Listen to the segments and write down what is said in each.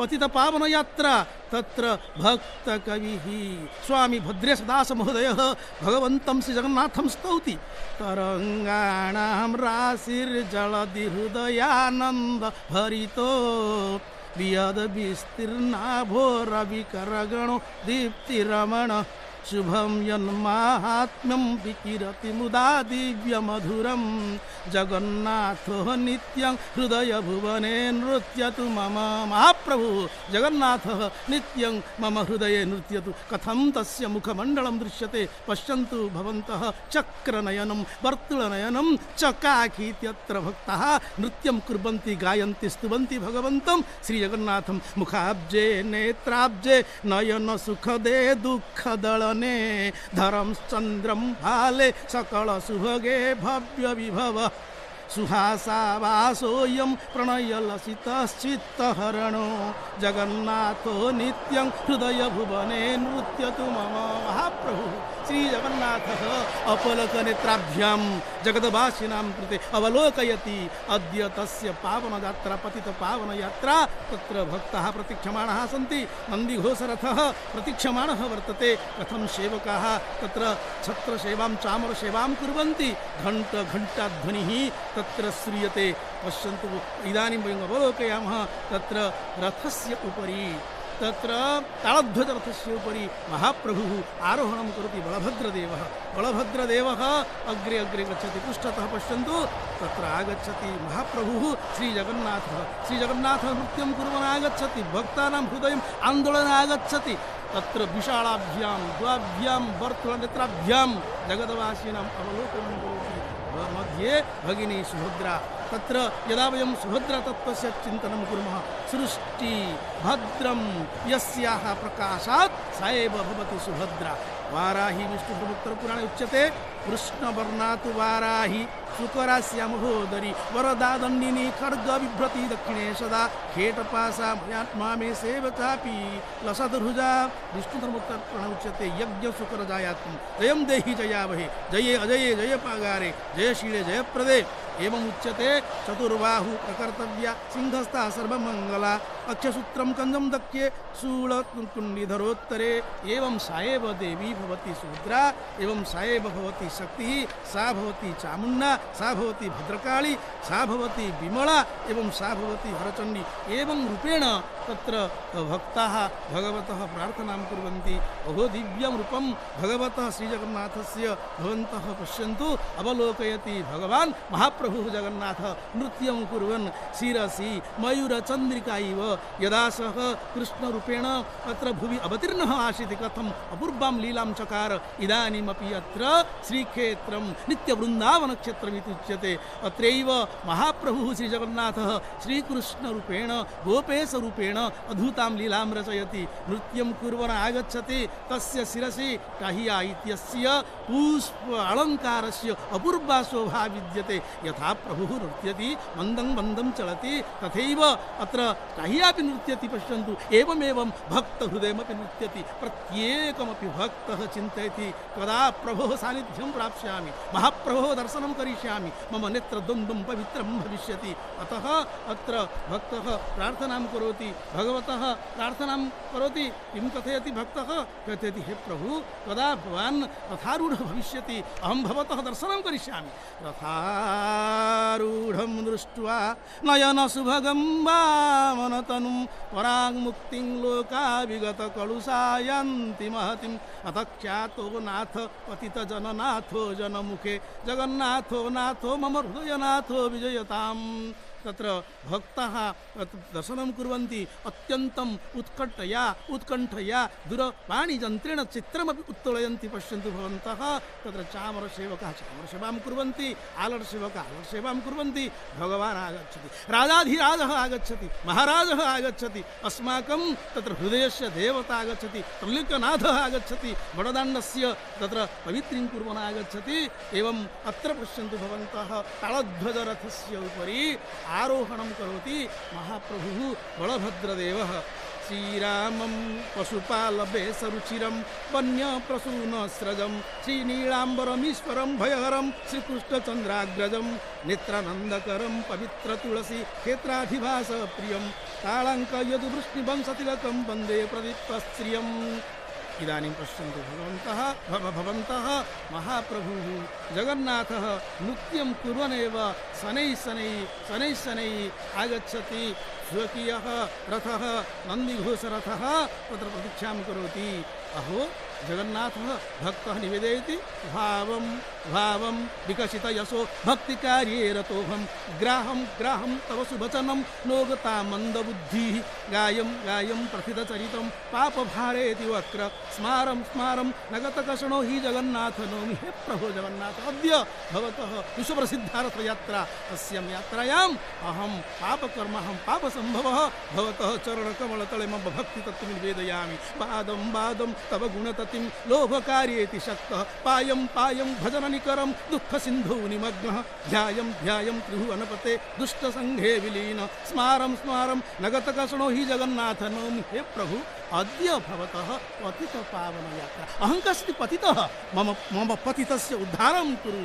पतित पावन यात्रा तत्र भक्त कवि स्वामी भद्रेशदास महोदय भगवन्तं श्री जगन्नाथं स्तौति। तरंगाणां राशिर्जलधि हृदयानंद भरितो वियद विस्तीर्णाभो रविकरगणो दीप्तिरमण शुभम यन्माहात्म्यं विकिरति मुदा दिव्य मधुरम जगन्नाथो नित्यं हृदय भुवने नृत्यतु मम। महाप्रभु जगन्नाथ नित्यं मम हृदये नृत्यतु। कथं तस्य मुखमण्डलं दृश्यते पश्यन्तु भवन्तः। चक्रनयनं वर्तुलनयनं चकाखीत्यत्र भक्ताः नृत्यं कुर्वन्ति गायन्ति स्तुवन्ति भगवन्तं श्रीजगन्नाथं। मुखाब्जे नेत्राब्जे नयन सुखदे दुःखदल धरम चंद्रम भाले सकल सुभगे भव्य विभव सुहासावासोऽयं प्रणय लसितश्चित्तहरणो जगन्नाथो नित्यं हृदय भुवने नृत्यतु मम। महाप्रभु श्री जगन्नाथः अपलकनेत्राभ्यां जगद्वासिनां कृते अवलोकयति। अद्य तस्य पावनयात्रा पतित पावनयात्रा तत्र भक्ताः प्रतीक्षमाणाः सन्ति। नन्दिघोषरथः प्रतीक्षमाणः वर्तते। कथं सेवकाः तत्र छत्रसेवां चामरसेवां कुर्वन्ति। घण्टाध्वनिः तत्र श्रूयते। पश्यन्तु इदानीं वयम् अवलोकयामः। तत्र रथस्य उपरि तत्र तालध्वजरथस्य उपरि महाप्रभुः आरोहणं करोति बलभद्रदेवः। बलभद्रदेवः अग्रे अग्रे गच्छति। पृष्ठतः पश्यन्तु तत्र आगच्छति महाप्रभुः श्रीजगन्नाथः। श्रीजगन्नाथः नृत्यं कुर्वन् आगच्छति। भक्तानां हृदयम् आन्दोलने आगच्छति। तत्र विशालाभ्यां द्वाभ्यां वर्तुलनेत्राभ्यां जगद्वासिनाम् अवलोकनं करोति। मध्ये भगिनी सुभद्रा। तत्र यदा वयं सुभद्रा तत्त्वस्य चिन्तनं कुर्मः सृष्टि भद्रं यस्याः प्रकाशात् सा एव भवति सुभद्रा। वाराही विष्णुपुराणे उच्यते कृष्णवर्णातु वाराही सुकरास्या महोदरी वरदादण्डिनी खड्ग बिभ्रति दक्षिणे सदा खेटपासा मयात्मा मे सेवकापि लसदरुजा। विष्णुधर्मोत्तरपुराणे उच्यते यज्ञ सुकर जायात्म जयं देहि जयावहे जये अजये जयपागारे जयशीले जयप्रदे। एवं उच्यते चतुर्बाहु प्रकर्तव्या सिंहस्था सर्वमंगला अक्षसूत्रं कंजं दक्ष्ये शूलकुण्डिधरोत्तरे। एवं सा एव देवी भवति सुभद्रा। एवं सा एव भवति शक्तिः। सा भवति चामुण्डा। सा भवति भद्रकाली। सा भवति विमला। एवं सा भवति हरचण्डी। एवं रूपेण तत्र भक्ताः भगवतः प्रार्थनां कुर्वन्ति। अहो दिव्यं रूपं भगवतः श्रीजगन्नाथस्य भवन्तः पश्यन्तु। अवलोकयति भगवान् महाप्रभुः जगन्नाथ नृत्यं कुर्वन् शिरसि मयूरचन्द्रिका इव यदा सः कृष्णरूपेण अत्र भुवि अवतीर्णः आसीत् कथम् अपूर्वां लीलां चकार। इदानीमपि अत्र श्रीक्षेत्रं नित्यवृन्दावनक्षेत्रमिति उच्यते। अत्रैव महाप्रभुः श्रीजगन्नाथः श्रीकृष्णरूपेण गोपेशरूपेण अद्भुतां लीलां रचयति। नृत्यं कुर्वन् आगच्छति। तस्य शिरसि टाहिया इत्यस्य पुष्प अलङ्कारस्य अपूर्वा शोभा विद्यते। यथा प्रभुः नृत्यति मन्दं मन्दं चलति तथैव अत्र टाहियापि नृत्यति। पश्यन्तु एवमेवं भक्तहृदयमपि नृत्यति। प्रत्येकमपि भक्तः चिन्तयति कदा प्रभोः सान्निध्यं प्राप्स्यामि महाप्रभोः दर्शनं करिष्यामि मम नेत्रद्वन्द्वं पवित्रं भविष्यति। अतः अत्र भक्तः प्रार्थनां करोति। भगवतः प्रार्थनां करोति। किं कथयति भक्तः? कथयति हे प्रभु कदा भवान् रथारूढः भविष्यति अहं भवतः दर्शनं करिष्यामि। रथारूढं दृष्ट्वा नयन सुभगं वामनतनुं पराङ्मुक्तिं लोकाविगतकलुषायन्ति महतिम् अथ ख्यातो नाथ पतितजननाथो जनमुखे जगन्नाथो नाथो मम हृदयनाथो विजयताम्। तत्र भक्ताः दर्शनं कुर्वन्ति। अत्यन्तम् उत्कण्ठया दूरवाणीयन्त्रेण चित्रमपि उत्तोलयन्ति। पश्यन्तु भवन्तः तत्र चामरसेवकाः चामरसेवां कुर्वन्ति। आलरसेवकाः आलरसेवां कुर्वन्ति। भगवान् आगच्छति। राजाधिराजः आगच्छति। महाराजः आगच्छति। अस्माकं तत्र हृदयस्य देवता आगच्छति। त्रैलोक्यनाथः आगच्छति। बडदाण्डस्य तत्र पवित्रीं कुर्वन् आगच्छति। एवम् अत्र पश्यन्तु भवन्तः तालध्वजरथस्य उपरि आरोहणं करोति महाप्रभुः बलभद्रदेवः। श्रीरामं पशुपालवेशरुचिरं वन्यप्रसूनस्रजं श्रीनीलाम्बरमीश्वरं भयहरं श्रीकृष्णचन्द्राग्रजं नेत्रानन्दकरं पवित्रतुलसी क्षेत्राधिवासप्रियं तालंक यदुवृष्णिवंशतिलकं वन्दे प्रदीप्तश्रियम्। इदानीं पश्यन्तु भगवन्तः महाप्रभुः जगन्नाथः नृत्यं कुर्वन्नेव शनैः आगच्छति। स्वकीयः रथः नन्दिघोषरथः तत्र प्रतीक्षां करोति। अहो जगन्नाथः भक्तः निवेदयति भावं विकसित यशो भक्तिकार्ये रतोऽहं ग्राहं तव सुवचनं नोगता मन्दबुद्धिः गायं प्रथितचरितं पापभारेति वक्र स्मारं नगतकषणो हि जगन्नाथ नौमि। हे प्रभो जगन्नाथ, अद्य भवतः विश्वप्रसिद्धारथयात्रा। अस्यां यात्रायाम् अहं पापसम्भवः भवतः चरणकमलतले मम भक्तितत्त्वं निवेदयामि। वादं तव गुणततिं लोभकार्येति शक्तः पायं भजननिकरं दुःखसिन्धौ निमग्नः ध्यायं त्रिभुवनपते दुष्टसङ्घे विलीन स्मारं नगतकषणो हि जगन्नाथ नौमि। हे प्रभु, अद्य भवतः पतितपावनयात्रा। अहं कस्ति पतितः, मम पतितस्य उद्धारं कुरु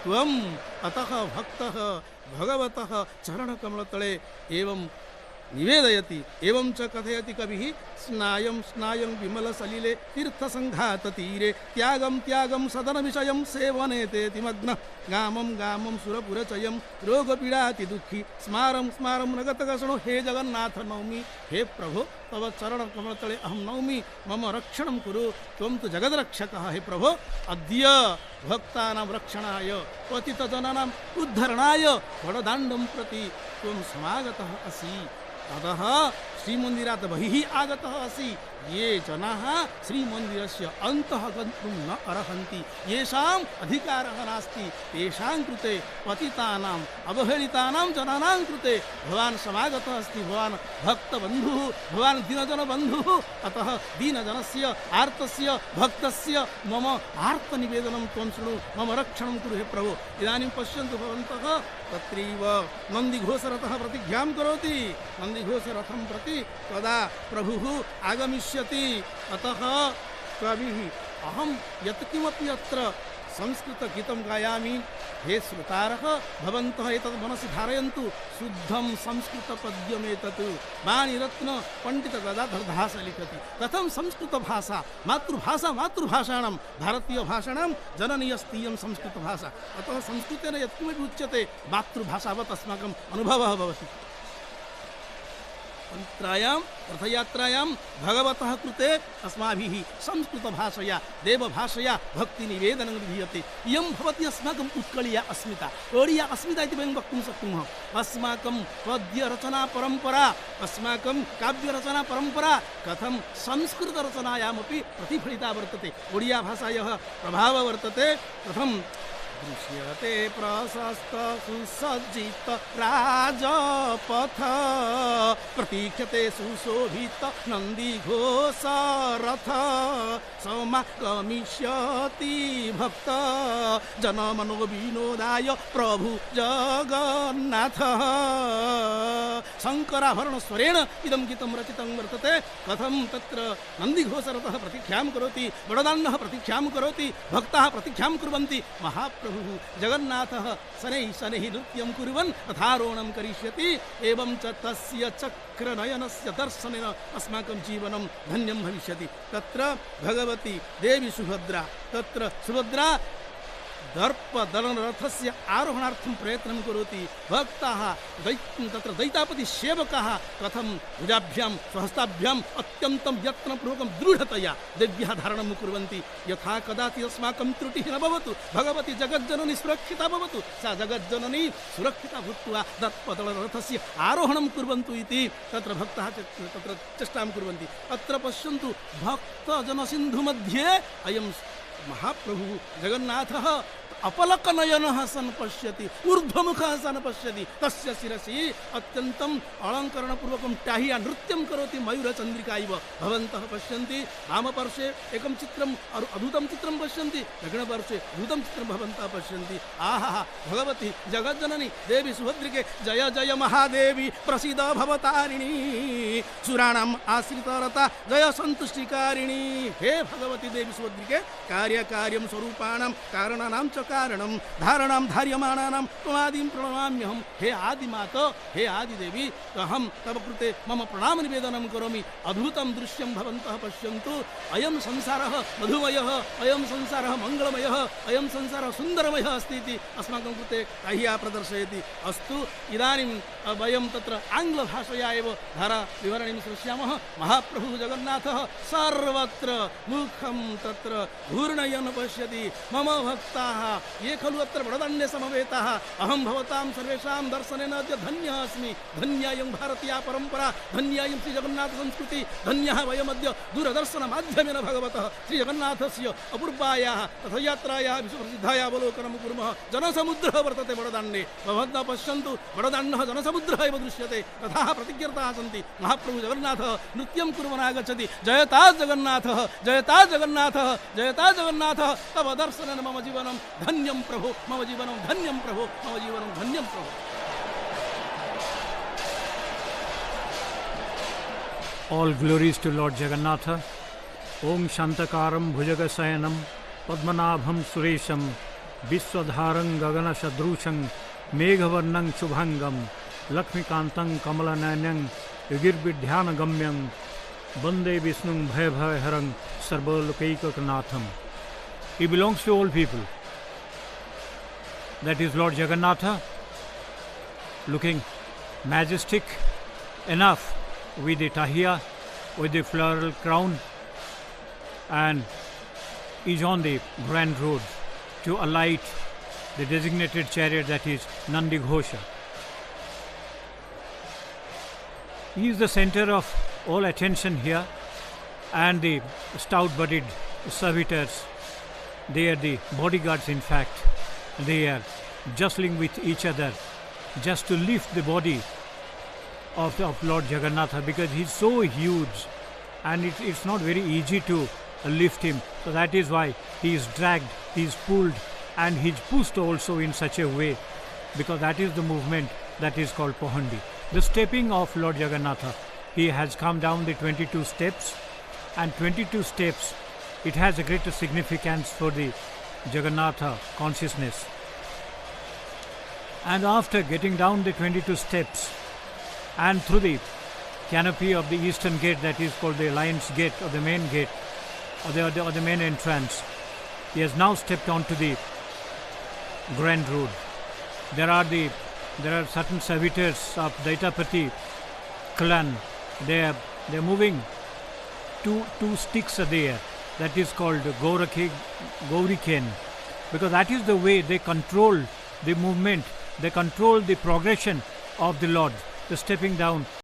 त्वम्। अतः भक्तः भगवतः चरणकमलतले एवं निवेदयति। एवं च कथयति कविः स्नायं विमलसलिले तीर्थसङ्घाततीरे त्यागं सदनविषयं सेवनेतेति मग्नः गामं सुरपुरचयं रोगपीडाति दुःखी स्मारं नगतकषणो हे जगन्नाथ नौमि। हे प्रभो, तव चरणकमलतले अहं नौमि, मम रक्षणं कुरु, त्वं तु जगद्रक्षकः। हे प्रभो, अद्य भक्तानां रक्षणाय पतितजनानाम् उद्धरणाय वडदाण्डं प्रति त्वं समागतः असि। अतः श्रीमन्दिरात् बहिः आगतः असि। ये जनाः श्रीमन्दिरस्य अन्तः गन्तुं न अर्हन्ति, येषाम् अधिकारः नास्ति, तेषां कृते पतितानाम् अवहेलितानां जनानां कृते भवान् समागतः अस्ति। भवान् भक्तबन्धुः, भवान् दीनजनबन्धुः। अतः दीनजनस्य आर्तस्य भक्तस्य मम आर्तनिवेदनं त्वं शृणु, मम रक्षणं कुरु। हे प्रभु, इदानीं पश्यन्तु भवन्तः तत्रैव नन्दिघोषरथः प्रतिज्ञां करोति। नन्दिघोषरथं प्रति कदा प्रभुः आगमिष्यति। अतः कविः अहं यत्किमपि अत्र संस्कृतगीतं गायामि, हे श्रोतारः भवन्तः एतत् मनसि धारयन्तु। शुद्धं संस्कृतपद्यमेतत् वाणिरत्न पण्डितगदाधरदास लिखति। कथं संस्कृतभाषा मातृभाषाणां भारतीयभाषाणां जननी अस्ति इयं संस्कृतभाषा। अतः संस्कृतेन यत्किमपि उच्यते मातृभाषावत् अस्माकम् अनुभवः भवति। रथयात्रायां भगवतः कृते अस्माभिः संस्कृतभाषया देवभाषया भक्तिनिवेदनं विधीयते। इयं भवति अस्माकम् उत्कलीया अस्मिता, ओडिया अस्मिता इति वयं वक्तुं शक्नुमः। अस्माकं पद्यरचनापरम्परा, अस्माकं काव्यरचनापरम्परा कथं संस्कृतरचनायामपि प्रतिफलिता वर्तते, ओडिया भाषायाः प्रभावः वर्तते। कथं दृश्यते प्रशस्त सुसज्जित राजपथ प्रतीक्षते सुशोभित नन्दिघोषरथ समागमिष्यति भक्त जनमनो विनोदाय प्रभु जगन्नाथ। शङ्कराभरणस्वरेण इदं गीतं रचितं वर्तते। कथं तत्र नन्दिघोषरथः प्रतीक्षां करोति, बडदाण्डः प्रतीक्षां करोति, भक्ताः प्रतीक्षां कुर्वन्ति। महाप्रभुः जगन्नाथः शनैः नृत्यं कुर्वन् रथारोहणं करिष्यति। एवं च तस्य चक्रनयनस्य दर्शनेन अस्माकं जीवनं धन्यं भविष्यति। तत्र भगवती देवी सुभद्रा, तत्र सुभद्रा दर्पदलनरथस्य आरोहणार्थं प्रयत्नं करोति। भक्ताः तत्र दैतापतिसेवकाः कथं भुजाभ्यां स्वहस्ताभ्याम् अत्यन्तं यत्नपूर्वकं दृढतया देव्याः धारणं कुर्वन्ति। यथा कदाचित् अस्माकं त्रुटिः न भवतु, भगवती जगज्जननी सुरक्षिता भवतु। सा जगज्जननी सुरक्षिता भूत्वा दर्पदलनरथस्य आरोहणं कुर्वन्तु इति तत्र भक्ताः तत्र चेष्टां कुर्वन्ति। अत्र पश्यन्तु, भक्तजनसिन्धुमध्ये अयं महाप्रभुः जगन्नाथः अपलकनयनः सन् पश्यति, ऊर्ध्वमुखः सन् पश्यति। तस्य शिरसि अत्यन्तम् अलङ्करणपूर्वकं टाहिया नृत्यं करोति मयूरचन्द्रिका इव। भवन्तः पश्यन्ति, वामपार्श्वे एकं चित्रम् अद्भुतं चित्रं पश्यन्ति, दक्षिणपार्श्वे अद्भुतं चित्रं भवन्तः पश्यन्ति। आहा, भगवती जगज्जननी देवी सुभद्रिके जय जय महादेवी प्रसीद भवतारिणी सुराणाम् आश्रितरता जय सन्तुष्टिकारिणी। हे भगवती देवी सुभद्रिके कार्यकार्यं स्वरूपाणां कारणानां च कारणं धारणां धार्यमाणानां त्वमादिं प्रणमाम्यहं। हे आदिमात, हे आदिदेवी, अहं तव कृते मम प्रणामनिवेदनं करोमि। अद्भुतं दृश्यं भवन्तः पश्यन्तु। अयं संसारः मधुमयः, अयं संसारः मङ्गलमयः, अयं संसारः सुन्दरमयः अस्ति इति अस्माकं कृते काह्या प्रदर्शयति। अस्तु, इदानीं वयं तत्र आङ्ग्लभाषया एव धाराविवरणीं श्रोष्यामः। महाप्रभुः जगन्नाथः सर्वत्र मुखं तत्र घूर्णयन् पश्यति। मम भक्ताः ये खलु अत्र बडदण्डे समवेताः, अहं भवतां सर्वेषां दर्शनेन अद्य धन्यः अस्मि। धन्यायं भारतीया परम्परा, धन्यायं श्रीजगन्नाथसंस्कृति, धन्यः वयमद्य दूरदर्शनमाध्यमेन भगवतः श्रीजगन्नाथस्य अपूर्वायाः रथयात्रायाः विश्वप्रसिद्धायाः अवलोकनं कुर्मः। जनसमुद्रः वर्तते बडदाण्डे। भवन्तः पश्यन्तु, बडदाण्डः जनसमुद्रः एव दृश्यते। रथाः प्रतिज्ञर्ताः सन्ति। महाप्रभुः जगन्नाथः नृत्यं कुर्वन् आगच्छति। जयता जगन्नाथः, जयता जगन्नाथः, जयता जगन्नाथः। तव दर्शनेन मम जीवनं धन्यं प्रभो, मम जीवनं धन्यं प्रभो, मम जीवनं धन्यं प्रभो। All glories to Lord Jagannatha. Om Shantakaram Bhujagasayanam Padmanabham Suresham Viswadharam Gagana Shadrusham Meghavarnam Shubhangam Lakshmikantam Kamalanayam Yugirbidhyana Gamyam Bande Vishnum Bhayabhayaharam Sarvalokaikakanatham. He belongs to all people. That is Lord Jagannatha, looking majestic enough with the tahiya, with the floral crown, and is on the grand road to alight the designated chariot, that is Nandi Ghosha. He is the center of all attention here, and the stout-bodied servitors, they are the bodyguards in fact. They are jostling with each other just to lift the body of Lord Jagannatha, because he is so huge and it's not very easy to lift him. So that is why he is dragged, he is pulled, and he is pushed also in such a way, because that is the movement that is called Pohandi. The stepping of Lord Jagannatha, he has come down the 22 steps, and 22 steps, it has a greater significance for the Jagannatha consciousness. And after getting down the 22 steps and through the canopy of the eastern gate, that is called the Lion's Gate, or the main gate, or the main entrance, he has now stepped onto the grand road. There are certain servitors of Daitapati clan. They are moving two sticks are there, that is called Gauriken, because that is the way they control the movement, they control the progression of the Lord, the stepping down